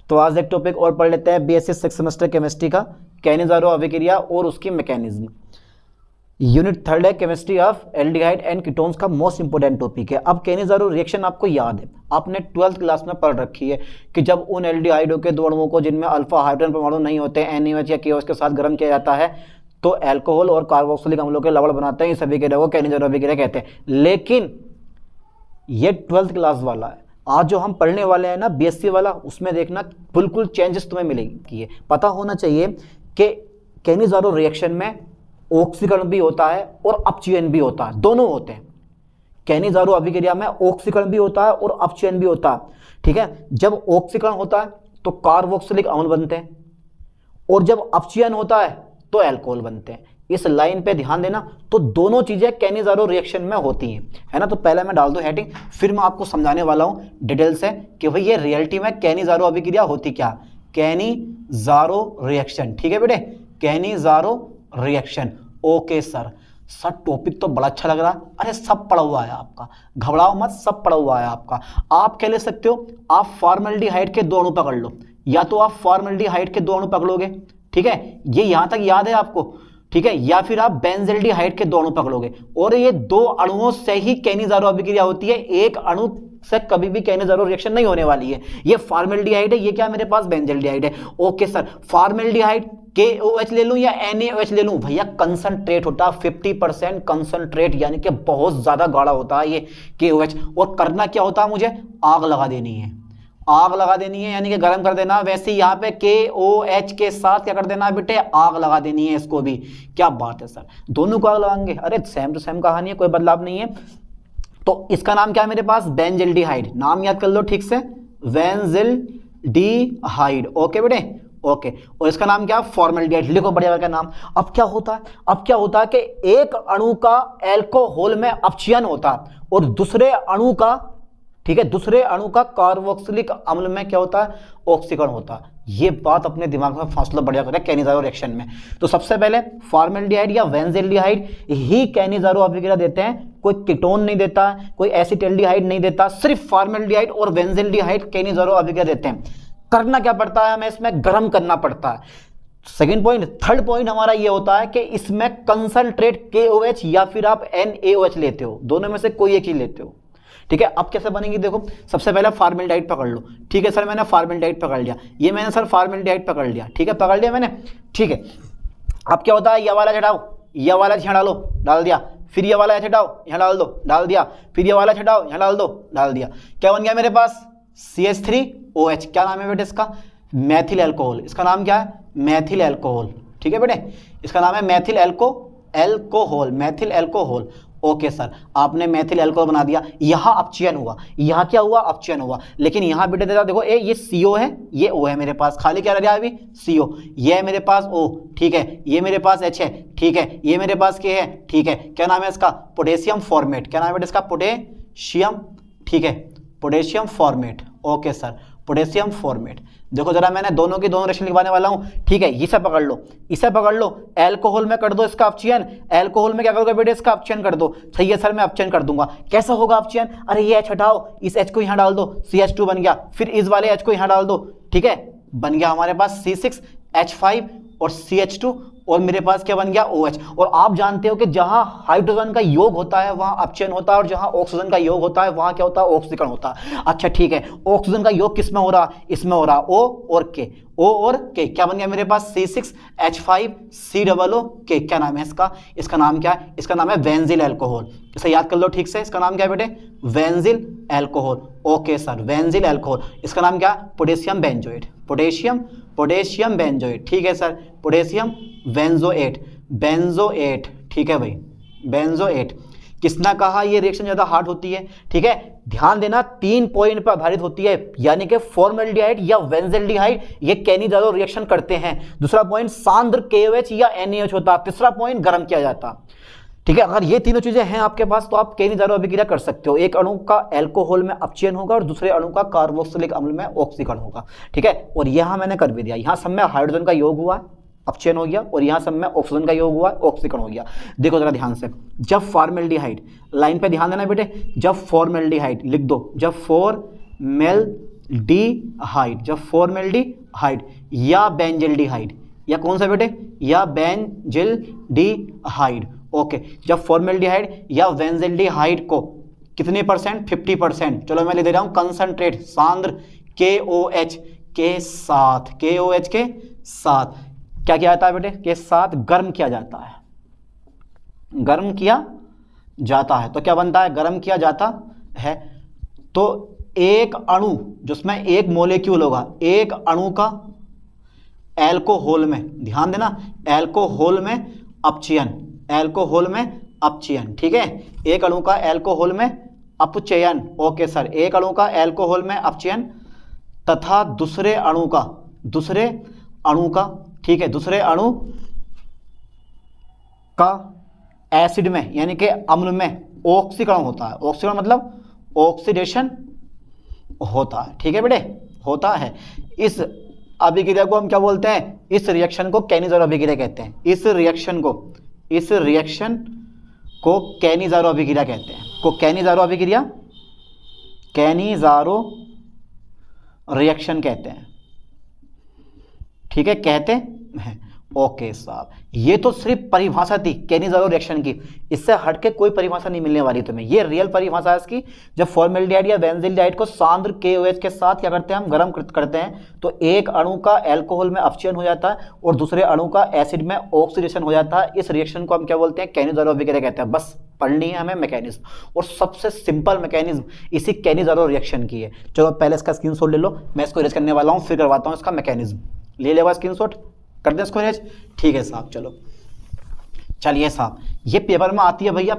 तो आज एक टॉपिक और पढ़ लेते हैं बीएससी 6th सेमेस्टर केमिस्ट्री का, कैनिज़ारो अभिक्रिया और उसकी मैकेनिज्म। यूनिट 3 है chemistry of aldehyde and ketones का मोस्ट इंपोर्टेंट टॉपिक है। अब कैनिज़ारो रिएक्शन आपको याद है, आपने 12th क्लास में पढ़ रखी है कि जब उन एल्डिहाइडों के दो अणुओं को जिनमें अल्फा हाइड्रोजन परमाणु नहीं होते NaOH या KOH के साथ गर्म किया जाता है तो अल्कोहल और कार्बोक्सिलिक अम्लों के लवण बनाते हैं। इस अभिक्रिया को कैनिज़ारो अभिक्रिया कहते हैं। लेकिन ये 12th क्लास वाला है, आज जो हम पढ़ने वाले हैं ना बीएससी वाला, उसमें देखना बिल्कुल चेंजेस तुम्हें मिलेगी। पता होना चाहिए कि कैनिज़ारो रिएक्शन में ऑक्सीकरण भी होता है और अपचयन भी होता है, दोनों होते हैं। कैनिज़ारो अभिक्रिया में ऑक्सीकरण भी होता है और अपचयन भी होता है। ठीक है, जब ऑक्सीकरण होता है तो कार्बोक्सिलिक अम्ल बनते हैं और जब अपचयन होता है तो अल्कोहल बनते हैं। इस लाइन पे ध्यान देना। तो दोनों चीजें कैनिज़ारो रिएक्शन में होती हैं, है ना। तो पहले मैं डाल दूं हेडिंग, फिर मैं आपको समझाने वाला हूं डिटेल से कि भाई ये रियलिटी में कैनिज़ारो अभिक्रिया होती क्या, कैनिज़ारो रिएक्शन। ठीक है बेटे, Cannizzaro reaction. Okay sir topic तो बड़ा अच्छा लग रहा है। अरे सब पढ़ा हुआ है आपका, घबराओ मत, सब पढ़ा हुआ है आपका। आप क्या ले सकते हो, आप फॉर्मल्डिहाइड के दो अणु पकड़ लो, या तो आप फॉर्मल्डिहाइड के दो अणु पकड़ोगे, ठीक है, ये यहां तक याद है आपको, ठीक है, या फिर आप बेंजल्डिहाइड के दो अणु पकड़ोगे और ये दो अणुओं से ही कैनिज़ारो अभिक्रिया होती है। एक अणु से कभी भी कैनिज़ारो रिएक्शन नहीं होने वाली है। ये फॉर्मल्डिहाइड है, ये क्या मेरे पास बेंजल्डिहाइड है। ओके सर, फॉर्मल्डिहाइड KOH ले लूं या NaOH ले लूं, भैया कंसंट्रेट होता है 50% कंसंट्रेट, यानी कि बहुत ज्यादा गाढ़ा होता है ये KOH। और करना क्या होता है, मुझे आग लगा देनी है, आग लगा देनी है, यानी कि गर्म कर देना। वैसे यहाँ पे KOH के साथ क्या कर देना है बेटे, आग लगा देनी है इसको भी। क्या बात है सर, दोनों को आग लगाएंगे। अरे सेम टू सेम कहानी है, कोई बदलाव नहीं है। तो इसका नाम क्या है मेरे पास, बेंजल्डिहाइड। नाम याद कर लो ठीक से, बेंजल्डिहाइड। ओके बेटे, ओके। और इसका नाम क्या, फॉर्मल्डिहाइड। लिखो बढ़िया का नाम। अब क्या होता है, अब क्या होता है कि एक अणु का अल्कोहल में अपचयन होता है और दूसरे अणु का, ठीक है, दूसरे अणु का कार्बोक्सिलिक अम्ल में क्या होता है, ऑक्सीकरण होता है। ये बात अपने दिमाग में फासला बढ़िया करें कैनिज़ारो रिएक्शन में। तो सबसे पहले फॉर्मल्डिहाइड या बेंजल्डिहाइड ही कैनिज़ारो अभिक्रिया देते हैं, कोई कीटोन नहीं देता, कोई एसिटल्डिहाइड नहीं देता, सिर्फ फॉर्मल्डिहाइड और बेंजल्डिहाइड कैनिज़ारो अभिक्रिया देते हैं। करना क्या पड़ता है, हमें इसमें गर्म करना पड़ता है। सेकेंड पॉइंट, थर्ड पॉइंट हमारा ये होता है कि इसमें कंसंट्रेट KOH या फिर आप NaOH लेते हो, दोनों में से कोई एक ही लेते हो। ठीक है, अब कैसे बनेगी देखो, सबसे पहले फॉर्मल्डिहाइड पकड़ लो। ठीक है सर, मैंने फॉर्मल्डिहाइड पकड़ लिया, ये मैंने सर फॉर्मल्डिहाइड पकड़ लिया, ठीक है, पकड़ लिया मैंने, ठीक है। अब क्या होता है, ये वाला हटाओ, ये वाला यहाँ डालो, डाल दिया, फिर ये वाला हटाओ, यहाँ डाल दो, डाल दिया, फिर ये वाला हटाओ, यहाँ डाल दो, डाल दिया। क्या बन गया मेरे पास, CH3OH। क्या नाम है बेटे इसका, मैथिल अल्कोहल। इसका नाम क्या है, मैथिल अल्कोहल। ठीक है बेटे, इसका नाम है Maithil alcohol, Maithil alcohol. Okay sir, आपने मैथिल अल्कोहल बना दिया। यहां अपचयन हुआ, यहां क्या हुआ, अपचयन हुआ। लेकिन यहां बेटे देता देखो, ये CO है, ये O है मेरे पास, खाली क्या रह गया अभी, CO। ये है मेरे पास O, ठीक है, ये मेरे पास H है, ठीक है, ये मेरे पास K है, ठीक है। क्या नाम है इसका, पोटेशियम फॉर्मेट। क्या नाम है बेटे इसका, पोटेशियम, ठीक है, potassium format. Okay sir, potassium format. देखो जरा, मैंने दोनों की दोनों रिएक्शन लिखवाने वाला हूं, ठीक है। इसे पकड़ लो, इसे पकड़ लो, अल्कोहल में कर दो इसका अपचयन, अल्कोहल में क्या करोगे बेटे, इसका अपचयन कर दो। सही है सर, मैं अपचयन कर दूंगा। कैसा होगा अपचयन, अरे ये H हटाओ, इस H को यहां डाल दो, CH2 बन गया, फिर इस वाले H को यहां डाल दो, ठीक है, बन गया हमारे पास C6H5 और CH2, और मेरे पास क्या बन गया, OH। और आप जानते हो कि जहां हाइड्रोजन का योग होता है वहां अपचयन होता है और जहां ऑक्सीजन का योग होता है वहां क्या होता है, ऑक्सीकरण होता है। अच्छा ठीक है, ऑक्सीजन का योग किसमें हो रहा, इसमें हो रहा, O और K, O और K। क्या बन गया मेरे पास, C6H5COO। क्या नाम है इसका, इसका नाम क्या है, इसका नाम है बेंजिल अल्कोहल। इसे याद कर लो ठीक से, इसका नाम क्या है बेटे, benzyl alcohol. Okay sir, benzyl alcohol. इसका नाम क्या, पोटेशियम बेंजोएट, पोटेशियम बेंजोएट। ठीक है सर, पोटेशियम बेंजोएट, बेंजोएट। ठीक है भाई, बेंजोएट। किसने कहा ये रिएक्शन ज्यादा हार्ड होती है, ठीक है, ध्यान देना 3 पॉइंट पर आधारित होती है, यानी कि फॉर्मल्डिहाइड या बेंजल्डिहाइड ये कैनिज़ारो रिएक्शन करते हैं। दूसरा पॉइंट सांद्र KOH या NaOH होता। तीसरा पॉइंट गर्म किया जाता। ठीक है, अगर ये तीनों चीजें हैं आपके पास तो आप कैनिज़ारो अभिक्रिया कर सकते हो। एक अणु का अल्कोहल में अपचयन होगा और दूसरे अणु का कार्बोक्सिलिक अम्ल में ऑक्सीकरण होगा। ठीक है, और यहां मैंने कर भी दिया, यहां सब में हाइड्रोजन का योग हुआ, अपचयन हो गया, और यहां सब में ऑक्सीजन का योग हुआ, ऑक्सीकरण हो गया। देखो जरा ध्यान से, जब फॉर्मल्डिहाइड, लाइन पे ध्यान देना बेटे, जब फॉर्मल्डिहाइड लिख दो, जब फॉर्मल्डिहाइड हाइड, जब फॉर्मेल्डिहाइड या बेंजल्डिहाइड, या कौन सा बेटे, या बेंजल्डिहाइड, ओके, जब फॉर्मेल्डिहाइड या बेंजल्डिहाइड को कितने परसेंट, 50%, चलो मैं ले दे रहा हूं कंसंट्रेट सांद्र KOH के साथ, KOH के साथ क्या किया जाता है बेटे, के साथ गर्म किया जाता है, गर्म किया जाता है, तो क्या बनता है, गर्म किया जाता है, तो एक अणु जिसमें एक मॉलिक्यूल होगा, एक अणु का एल्कोहल में, ध्यान देना, एल्कोहल में अपचयन, एल्कोहल में अपचयन, ठीक है, एक अणु का एल्कोहल में अपचयन, ओके सर, एक अणु का एल्कोहल में अपचयन तथा दूसरे अणु का, ठीक है, दूसरे अणु का एसिड में यानी कि अम्ल में ऑक्सीकरण होता है, ऑक्सीकरण मतलब ऑक्सीडेशन होता है, ठीक है बेटे, होता है। इस अभिक्रिया को हम क्या बोलते हैं, इस रिएक्शन को कैनिज़ारो अभिक्रिया कहते हैं, इस रिएक्शन को कैनिज़ारो अभिक्रिया कहते हैं, को कैनिज़ारो अभिक्रिया, कैनिज़ारो रिएक्शन कहते हैं, ठीक है, कहते हैं, ओके साहब। ये तो सिर्फ परिभाषा थी कैनिज़ारो रिएक्शन की, इससे हटके कोई परिभाषा नहीं मिलने वाली तुम्हें, ये रियल परिभाषा है इसकी। जब फॉर्मेल्डिहाइड या बेंजील्डिहाइड को सांद्र KOH के साथ क्या करते हैं, हम गर्म करते हैं, तो एक अणु का एल्कोहल में अपचयन हो जाता है और दूसरे अणु का एसिड में ऑक्सीडेशन हो जाता है। इस रिएक्शन को हम क्या बोलते हैं, कैनिज़ारो अभिक्रिया कहते हैं। बस पढ़नी है हमें मैकेनिज्म, और सबसे सिंपल मैकेनिज्म इसी कैनिज़ारो रिएक्शन की है। चलो पहले इसका स्क्रीनशॉट ले लो, मैं इसको इरेज करने वाला हूँ, फिर करवाता हूँ इसका मैकेनिज्म। ले लेगा स्क्रीनशॉट, कर दें इसको इरेज, ठीक है साहब। चलो चलिए साहब, ये पेपर में आती है भैया,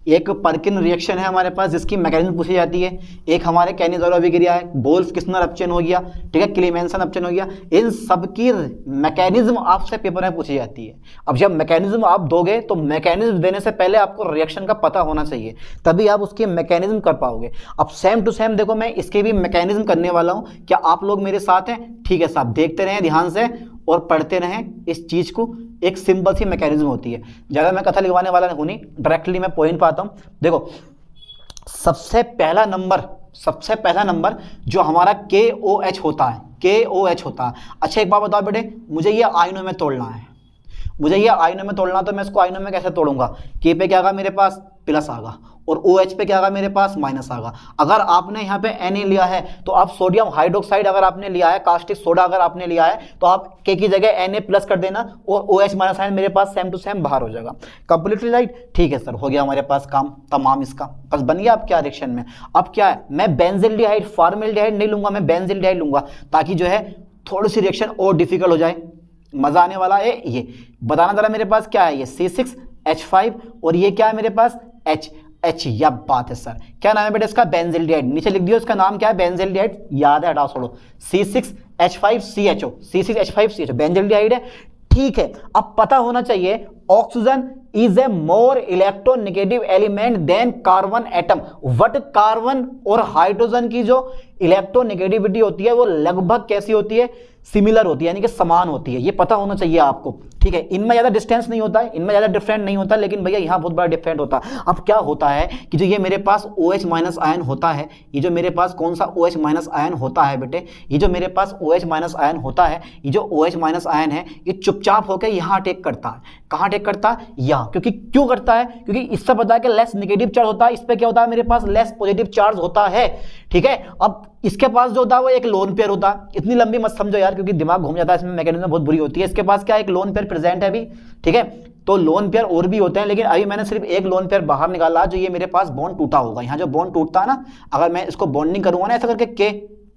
एक परकिन रिएक्शन है हमारे पास जिसकी मैकेनिज्म पूछी जाती है, एक हमारे कैनिज़ारो अभिक्रिया है, बोल्स-किस्नर अपचयन हो गया, ठीक है, क्लीमेंसन अपचयन हो गया, इन सब की मैकेनिज्म आपसे पेपर में पूछी जाती है। अब जब मैकेनिज्म आप दोगे तो मैकेनिज्म देने से पहले आपको रिएक्शन का पता होना चाहिए, तभी आप उसकी मैकेनिज्म कर पाओगे। अब सेम टू सेम देखो, मैं इसके भी मैकेनिज्म करने वाला हूँ, क्या आप लोग मेरे साथ हैं? ठीक है साहब, देखते रहें ध्यान से और पढ़ते रहें इस चीज़ को। एक सिंपल सी मैकेनिज्म होती है, ज़्यादा मैं कथा लिखवाने वाला हूँ नहीं, डायरेक्टली मैं पॉइंट पे आता हूँ। देखो सबसे पहला नंबर जो हमारा KOH होता है, KOH होता है। अच्छा एक बात बताओ बेटे, मुझे ये आयनों में तोड़ना है, तो मैं इसको आयनों में कैसे तोड़ूंगा? K पे क्या आगा मेरे पास, प्लस आगा, और OH पे क्या आगा मेरे पास, माइनस आगा। अगर आपने यहाँ पे Na लिया है तो आप सोडियम हाइड्रोक्साइड अगर आपने लिया है, कास्टिक सोडा अगर आपने लिया है, तो आप K की जगह Na प्लस कर देना और OH माइनस आयन मेरे पास सेम टू सेम बाहर हो जाएगा। कंप्लीटली राइट, ठीक है सर, हो गया हमारे पास काम तमाम इसका, बस बन गया। अब क्या रिएक्शन में, अब क्या है, मैं बेंजील्डिहाइड फॉर्मेल्डिहाइड नहीं लूंगा, मैं बेंजील्डिहाइड लूंगा, ताकि जो है थोड़ी सी रिएक्शन और डिफिकल्ट हो जाए, मजा आने वाला है। ये बताना जरा, मेरे पास क्या है, ये C6H5 और ये क्या है मेरे पास, H। या बात है सर, क्या नाम है बेटा इसका, बेंजील्डिहाइड। नीचे लिख दियो इसका नाम क्या है, बेंजील्डिहाइड, याद है, हटाओ छोड़ो, C6H5CHO, C6H5CHO बेंजील्डिहाइड है, ठीक है। अब पता होना चाहिए oxygen is a more electronegative element than carbon atom, but carbon और हाइड्रोजन की जो इलेक्ट्रोनेगेटिविटी होती है वो लगभग कैसी होती है, सिमिलर होती है, यानी कि समान होती है। ये पता होना चाहिए आपको, ठीक है। इनमें ज़्यादा डिस्टेंस नहीं होता है, इनमें ज़्यादा डिफरेंट नहीं होता, लेकिन भैया यहाँ बहुत बड़ा डिफरेंट होता है। अब क्या होता है कि जो ये मेरे पास OH माइनस आयन होता है, ये जो मेरे पास कौन सा OH माइनस आयन होता है बेटे, ये जो मेरे पास OH माइनस आयन होता है, ये जो OH माइनस आयन है, ये चुपचाप होकर यहाँ अटैक करता है। कहाँ अटैक करता है, यहाँ। क्योंकि क्यों करता है, क्योंकि इससे पता है कि लेस नेगेटिव चार्ज होता है, इस पर क्या होता है मेरे पास, लेस पॉजिटिव चार्ज होता है, ठीक है। अब इसके पास जो होता है वो एक लोन पेयर होता है, इतनी लंबी मत समझो यार, क्योंकि दिमाग घूम जाता है, इसमें मैकेनिज्म बहुत बुरी होती है। इसके पास क्या एक लोन पेयर प्रेजेंट है अभी, ठीक है। तो लोन पेयर और भी होते हैं, लेकिन अभी मैंने सिर्फ एक लोन पेयर बाहर निकाला, जो ये मेरे पास बॉन्ड टूटा होगा। यहाँ जो बॉन्ड टूटता है ना, अगर मैं इसको बॉन्डिंग करूंगा ना ऐसा करके के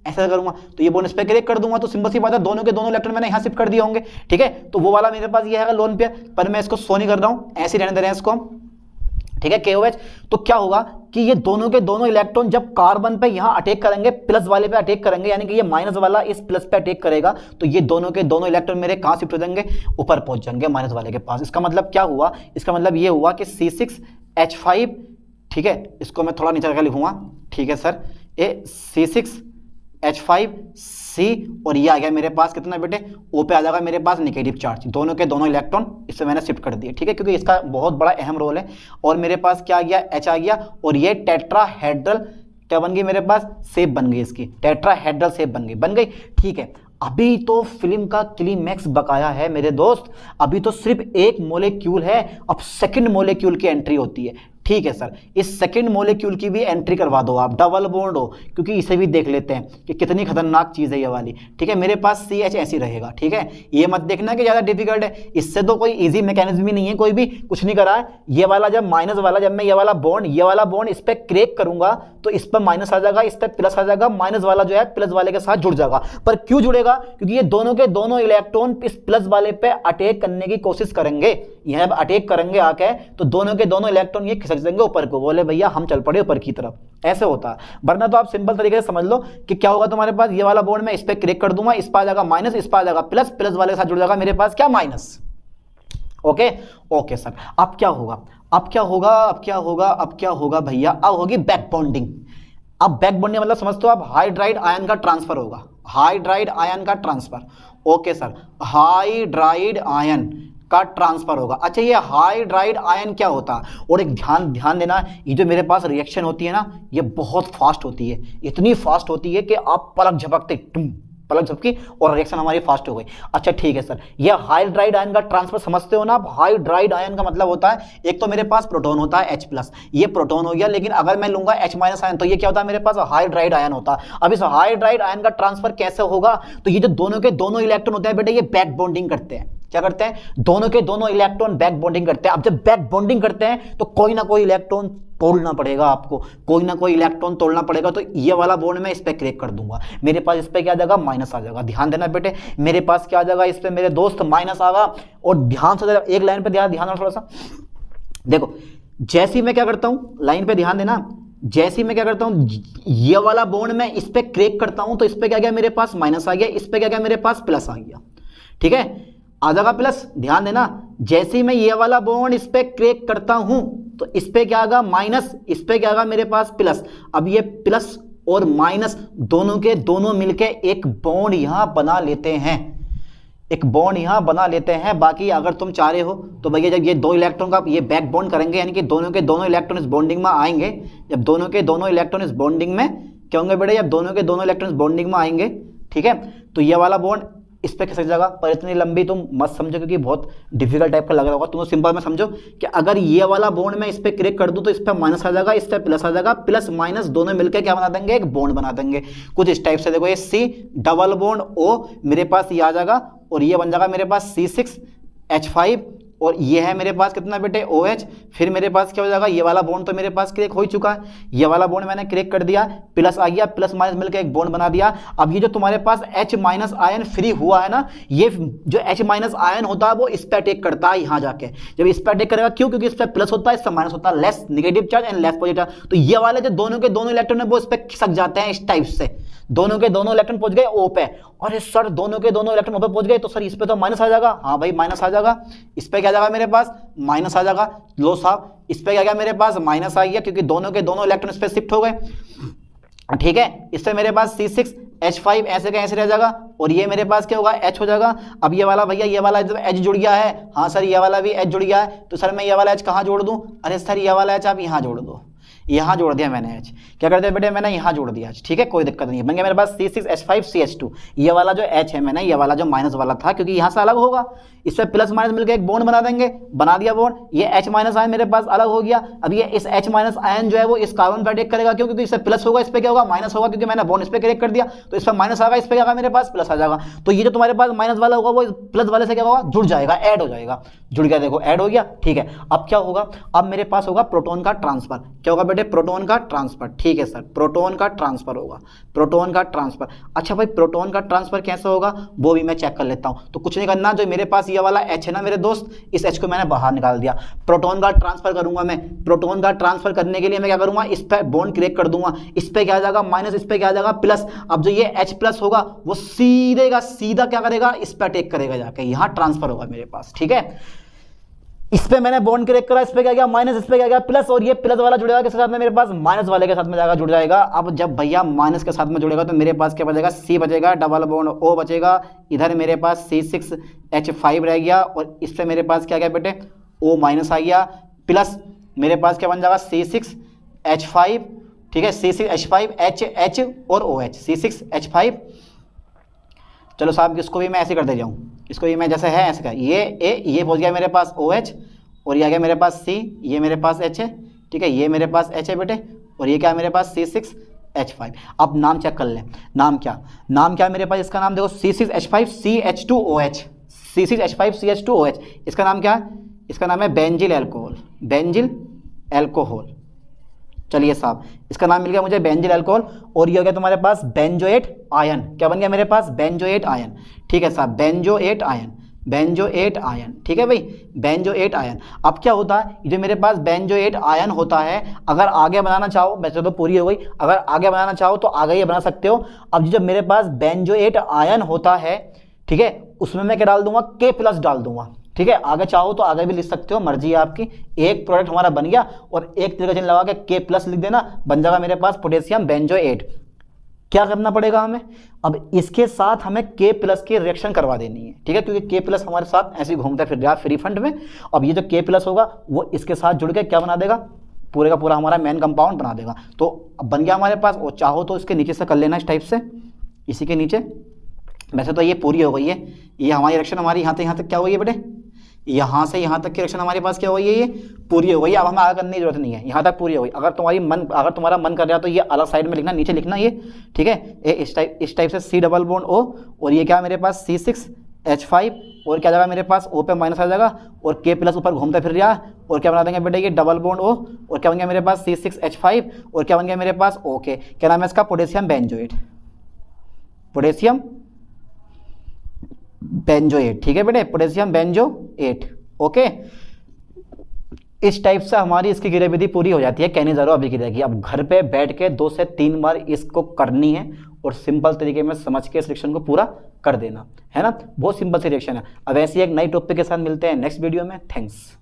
ऐसा करूंगा, तो ये बॉन्ड इस पे क्लिक कर दूंगा, तो सिंपल सी बात है, दोनों के दोनों इलेक्ट्रॉन मैंने यहाँ शिफ्ट कर दिए होंगे, ठीक है। तो वो वाला मेरे पास ये है लोन पेयर, पर मैं इसको शो नहीं कर रहा हूँ, ऐसे रहने दे रहे हैं इसको, ठीक है, KOH। तो क्या होगा कि ये दोनों के दोनों इलेक्ट्रॉन जब कार्बन पे यहाँ अटैक करेंगे, प्लस वाले पे अटैक करेंगे, यानी कि ये माइनस वाला इस प्लस पे अटैक करेगा, तो ये दोनों के दोनों इलेक्ट्रॉन मेरे कहाँ शिफ्ट हो जाएंगे, ऊपर पहुंच जाएंगे माइनस वाले के पास। इसका मतलब क्या हुआ, इसका मतलब ये हुआ कि C6H5, ठीक है, इसको मैं थोड़ा नीचे करके लिखूंगा, ठीक है सर, ये C6H5C, और ये आ गया मेरे पास कितना बेटे, O पे आ जाएगा मेरे पास नेगेटिव चार्ज, दोनों के दोनों इलेक्ट्रॉन इससे मैंने शिफ्ट कर दिए, ठीक है, क्योंकि इसका बहुत बड़ा अहम रोल है। और मेरे पास क्या आ गया, H आ गया, और ये टेट्राहेड्रल क्या बन गई मेरे पास, शेप बन गई इसकी, टेट्राहेड्रल शेप बन गई। ठीक है, अभी तो फिल्म का क्लीमैक्स बकाया है मेरे दोस्त, अभी तो सिर्फ एक मोलेक्यूल है, अब सेकंड मोलेक्यूल की एंट्री होती है। ठीक है सर, इस सेकंड मोलेक्यूल की भी एंट्री करवा दो आप, डबल बॉन्ड हो, क्योंकि इसे भी देख लेते हैं कि कितनी खतरनाक चीज़ है ये वाली। ठीक है, मेरे पास CH ऐसी रहेगा। ठीक है, ये मत देखना कि ज़्यादा डिफिकल्ट है, इससे तो कोई इजी मैकेनिज्म ही नहीं है, कोई भी कुछ नहीं करा है। ये वाला जब माइनस वाला, जब मैं ये वाला बॉन्ड इस पर क्रेक करूंगा तो इस पर माइनस आ जाएगा, इस पर प्लस आ जाएगा, माइनस वाला जो है प्लस वाले के साथ जुड़ जाएगा। पर क्यों जुड़ेगा, क्योंकि ये दोनों के दोनों इलेक्ट्रॉन इस प्लस वाले पे अटैक करने की कोशिश करेंगे, यहाँ अटैक करेंगे आके, तो दोनों के दोनों इलेक्ट्रॉन ये खिसक जाएंगे ऊपर को, बोले भैया हम चल पड़े ऊपर की तरफ, ऐसे होता है। वरना तो आप सिंपल तरीके से समझ लो कि क्या होगा तुम्हारे पास, ये वाला बॉन्ड मैं इस पे क्रेक कर दूंगा, इस पर आ जाएगा माइनस, इस पर आ जाएगा प्लस, प्लस वाले के साथ जुड़ जाएगा मेरे पास क्या, माइनस। ओके सर, अब क्या होगा भैया, अब होगी बैक बॉन्डिंग। अब बैक बॉन्डिंग मतलब समझते हो आप, हाइड्राइड आयन का ट्रांसफर होगा, हाइड्राइड आयन का transfer. Okay sir, hydride ion का ट्रांसफर होगा। अच्छा, ये हाइड्राइड आयन क्या होता है, और एक ध्यान देना, ये जो मेरे पास रिएक्शन होती है ना, ये बहुत फास्ट होती है, इतनी फास्ट होती है कि आप पलक झपकते पलक झपकी और रिएक्शन हमारी फास्ट हो गई। अच्छा ठीक है सर, ये हाइड्राइड आयन का ट्रांसफर समझते हो ना आप। हाइड्राइड आयन का मतलब होता है, एक तो मेरे पास प्रोटॉन होता है H+, ये प्रोटॉन हो गया, लेकिन अगर मैं लूंगा H- आयन तो ये क्या होता है मेरे पास, हाइड्राइड आयन होता है। अब इस हाइड्राइड आयन का ट्रांसफर कैसे होगा, तो ये जो दोनों के दोनों इलेक्ट्रॉन होते हैं बेटे, ये बैक बॉन्डिंग करते हैं। क्या करते हैं, दोनों के दोनों इलेक्ट्रॉन बैक बॉन्डिंग करते हैं। अब जब बैक बॉन्डिंग करते हैं तो कोई ना कोई इलेक्ट्रॉन तोड़ना पड़ेगा आपको, कोई ना कोई इलेक्ट्रॉन तोड़ना पड़ेगा। तो ये वाला बॉन्ड मैं इस पे क्रेक कर दूंगा, मेरे पास इस पे क्या आ जाएगा, माइनस आ जाएगा। ध्यान देना बेटे, मेरे पास क्या आ जाएगा, इस पे मेरे दोस्त माइनस आएगा। और ध्यान से एक लाइन पे ध्यान थोड़ा सा देखो, जैसे ही मैं क्या करता हूं, लाइन पे ध्यान देना, जैसे ही मैं क्या करता हूं, ये वाला बॉन्ड मैं इस पे क्रेक करता हूं तो इस पे क्या गया मेरे पास, माइनस आ गया, इस पे क्या गया मेरे पास, प्लस आ गया। ठीक है, आ जाएगा प्लस। ध्यान देना, जैसे ही मैं ये वाला बॉन्ड इस पे क्रेक करता हूं तो इस पे क्या आएगा, माइनस, इस पे क्या आएगा मेरे पास, प्लस। अब ये प्लस और माइनस दोनों के दोनों मिलके एक बॉन्ड यहां बना लेते हैं, एक बॉन्ड यहां बना लेते हैं। बाकी अगर तुम चाह रहे हो तो भैया जब ये दो इलेक्ट्रॉन का ये बैक बॉन्ड करेंगे, यानी कि दोनों के दोनों इलेक्ट्रॉन इस बॉन्डिंग में आएंगे, जब दोनों के दोनों इलेक्ट्रॉन इस बॉन्डिंग में क्या होंगे बेटे, जब दोनों के दोनों इलेक्ट्रॉन इस बॉन्डिंग में आएंगे, ठीक है, तो ये वाला बॉन्ड इस पे खिसक जाएगा। पर इतनी लंबी तुम मत समझो क्योंकि बहुत डिफिकल्ट टाइप का लग रहा होगा, तुम सिंपल में समझो कि अगर ये वाला बॉन्ड मैं इस पे क्रेक कर दूं तो इस पे माइनस आ जाएगा, इस पे प्लस आ जाएगा, प्लस माइनस दोनों मिलकर क्या बना देंगे, एक बॉन्ड बना देंगे कुछ इस टाइप से। देखो ये C डबल बॉन्ड O मेरे पास ये आ जाएगा और ये बन जाएगा मेरे पास C6H5 और ये है मेरे पास कितना बेटे, OH। फिर मेरे पास क्या हो जाएगा, ये वाला बॉन्ड तो मेरे पास क्रेक हो ही चुका है, ये वाला बॉन्ड मैंने क्रेक कर दिया, प्लस आ गया, प्लस माइनस मिलकर एक बॉन्ड बना दिया। अब ये जो तुम्हारे पास H- आयन फ्री हुआ है ना, ये जो H- आयन होता है वो इस पे अटैक करता है यहाँ जाके। जब इस पे अटैक करेगा, क्यों, क्योंकि इस पे प्लस होता है, इस पे माइनस होता है, less negative charge and less positive charge. तो ये वाले जो दोनों के दोनों इलेक्ट्रॉन है वो इस पे खिसक जाते हैं इस टाइप से, दोनों के दोनों इलेक्ट्रॉन पहुंच गए O पे। और सर दोनों के दोनों इलेक्ट्रॉन O पे पहुंच गए तो सर इस पे तो माइनस आ जाएगा, हाँ भाई माइनस आ जाएगा, इस पे क्या जाएगा मेरे पास, माइनस आ जाएगा। लो साहब, इस पे क्या गया मेरे पास, माइनस आ गया क्योंकि दोनों के दोनों इलेक्ट्रॉन इस पे शिफ्ट हो गए। ठीक है, इससे मेरे पास C6H5 ऐसे का ऐसे रह जाएगा और ये मेरे पास क्या होगा, H हो जाएगा। अब ये वाला भैया, ये वाला जब H जुड़ गया है, हाँ सर ये वाला भी H जुड़ गया है, तो सर मैं ये वाला H कहाँ जोड़ दूं, अरे सर ये वाला H आप यहाँ जोड़ दो, यहाँ जोड़ दिया मैंने H, क्या करते हैं बेटे, मैंने यहाँ जोड़ दिया H। ठीक है, कोई दिक्कत नहीं है, बन गया मेरे पास C6H5CH2। ये वाला जो H है मैंने, ये वाला जो माइनस वाला था, क्योंकि यहाँ से अलग होगा, इससे प्लस माइनस मिलकर एक बॉन्ड बना देंगे, बना दिया बॉन्ड। ये H- आयन मेरे पास अलग हो गया। अब ये इस H- आयन जो है वो इस कार्बन पर अटैक करेगा, क्यों, क्योंकि इससे प्लस होगा, इस पे क्या होगा, माइनस होगा, क्योंकि मैंने बॉन्ड इस पे क्रेक कर दिया, तो इस पर माइनस आएगा, इस पे क्या होगा मेरे पास, प्लस आ जाएगा। तो ये जो तुम्हारे पास माइनस वाला होगा वो प्लस वाले से क्या होगा, जुड़ जाएगा, ऐड हो जाएगा। जुड़ गया, देखो ऐड हो गया। ठीक है, अब क्या होगा, अब मेरे पास होगा प्रोटॉन का ट्रांसफर। क्या होगा बेटे, प्रोटॉन का ट्रांसफर। ठीक है सर, प्रोटॉन का ट्रांसफर होगा, प्रोटॉन का ट्रांसफर। अच्छा भाई, प्रोटॉन का ट्रांसफर कैसे होगा वो भी मैं चेक कर लेता हूं। तो कुछ नहीं करना, जो मेरे पास ये वाला H है ना मेरे दोस्त, इस H को मैंने बाहर निकाल दिया। प्रोटॉन का ट्रांसफर करूंगा मैं, प्रोटॉन का ट्रांसफर करने के लिए मैं क्या करूंगा, इस पे बॉन्ड क्रिएट कर दूंगा, इस पे क्या आ जाएगा माइनस, इस पे क्या आ जाएगा प्लस। अब जो ये H+ होगा वो सीधा क्या करेगा, इस पे अटैक करेगा जाके, यहां ट्रांसफर होगा मेरे पास। ठीक है, इस पे मैंने बॉन्ड क्रिएट करा, इस पे क्या गया माइनस, इस पे क्या गया प्लस, और ये प्लस वाला जुड़ेगा किसके साथ में, मेरे पास माइनस वाले के साथ में जाएगा, जुड़ जाएगा। अब जब भैया माइनस के साथ में जुड़ेगा तो मेरे पास क्या बचेगा, C बचेगा, डबल बॉन्ड O बचेगा, इधर मेरे पास C6H5 रह गया और इस पे मेरे पास क्या गया बेटे, O- आ गया, प्लस मेरे पास क्या बन जाएगा C6H5। ठीक है, C6H5 H और OH, C6H5। चलो साहब इसको भी मैं ऐसे कर दे रहा हूँ, इसको भी मैं जैसे है ऐसे का, ये A, ये पहुँच गया मेरे पास OH, और ये आ गया मेरे पास C, ये मेरे पास H है, ठीक है, ये मेरे पास H है बेटे, और ये क्या है मेरे पास C6H5। अब नाम चेक कर लें, नाम क्या मेरे पास, इसका नाम देखो C6H5 CH2OH, C6H5 CH2OH, इसका नाम क्या है, इसका नाम है बेंजिल अल्कोहल, बेंजिल अल्कोहल। चलिए साहब इसका नाम मिल गया मुझे बेंजिल अल्कोहल, और ये हो गया तुम्हारे पास बेंजोएट आयन, क्या बन गया मेरे पास, बेंजोएट आयन, ठीक है साहब, बेंजोएट आयन, बेंजोएट आयन, ठीक है भाई, बेंजोएट आयन। अब क्या होता है, ये जो मेरे पास बेंजोएट आयन होता है, अगर आगे बनाना चाहो, वैसे तो पूरी हो गई, अगर आगे बनाना चाहो तो आगे ये बना सकते हो। अब जब मेरे पास बेंजोएट आयन होता है, ठीक है, उसमें मैं क्या डाल दूंगा, K+ डाल दूंगा, ठीक है, आगे चाहो तो आगे भी लिख सकते हो, मर्जी है आपकी। एक प्रोडक्ट हमारा बन गया और एक तरह का चिन्ह लगा के K+ लिख देना, बन जाएगा मेरे पास पोटेशियम बेंजोएट। क्या करना पड़ेगा हमें, अब इसके साथ हमें K+ की रिएक्शन करवा देनी है, ठीक है, क्योंकि K+ हमारे साथ ऐसे ही घूमता फिर रहा फ्री फंड में। अब ये जो K+ होगा वो इसके साथ जुड़ के क्या बना देगा, पूरे का पूरा हमारा मेन कंपाउंड बना देगा। तो अब बन गया हमारे पास, और चाहो तो इसके नीचे से कर लेना इस टाइप से, इसी के नीचे। वैसे तो ये पूरी हो गई है, ये हमारी रिएक्शन हमारी यहाँ तक क्या हो गई है बेटे, यहाँ से यहाँ तक की रिएक्शन हमारे पास क्या हो गई है, ये पूरी हो गई है। अब हमें आगे करने की जरूरत नहीं है, यहाँ तक पूरी हो गई। अगर तुम्हारा मन कर रहा है तो ये अलग साइड में लिखना, नीचे लिखना ये, ठीक है, इस टाइप से C डबल बॉन्ड O, और ये क्या मेरे पास C6H5, और क्या जाएगा मेरे पास O पे माइनस आ जाएगा, और K+ ऊपर घूमता फिर रहा, और क्या बना देंगे बेटे ये डबल बॉन्ड O, और क्या बन गया मेरे पास C6H5, और क्या बन गया मेरे पास OK, क्या नाम है इसका, पोटेशियम बेंजोएट, पोटेशियम बेंजोएट, ठीक है बेटे, पोटेशियम बेंजोएट। ओके, इस टाइप से हमारी इसकी क्रियाविधि पूरी हो जाती है, कहनी जरूर अभी की रहेगी। अब घर पे बैठ के 2 से 3 बार इसको करनी है और सिंपल तरीके में समझ के इस रिएक्शन को पूरा कर देना है ना, बहुत सिंपल सी रिएक्शन है। अब ऐसी एक नई टॉपिक के साथ मिलते हैं नेक्स्ट वीडियो में। थैंक्स।